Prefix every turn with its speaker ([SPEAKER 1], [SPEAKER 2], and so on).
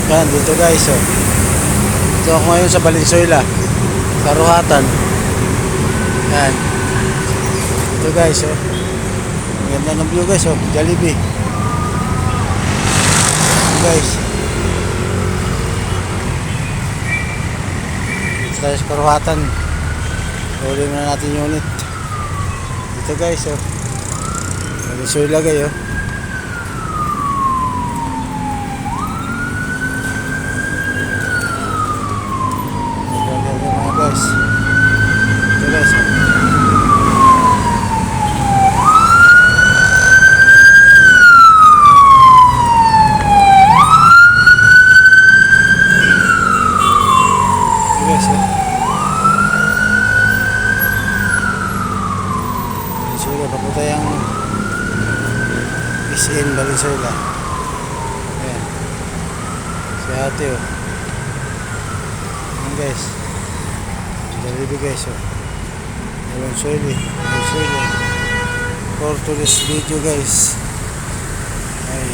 [SPEAKER 1] Yan, dito guys, oh. Dito ako ngayon sa Valenzuela, sa Rohatan. Yan. Dito guys, oh. Ang ganda ng view guys, oh. Jollibee. Dito guys. Dito tayo sa Rohatan. Huli na natin yung unit. Dito guys, oh. Valenzuela guys, oh. Guys, ito guys, Valenzuela, papunta yung PCN Valenzuela. Ayan, si ate, oh. Ayan guys, Jollibee guys, oh. Valenzuela for today's video guys. Ay.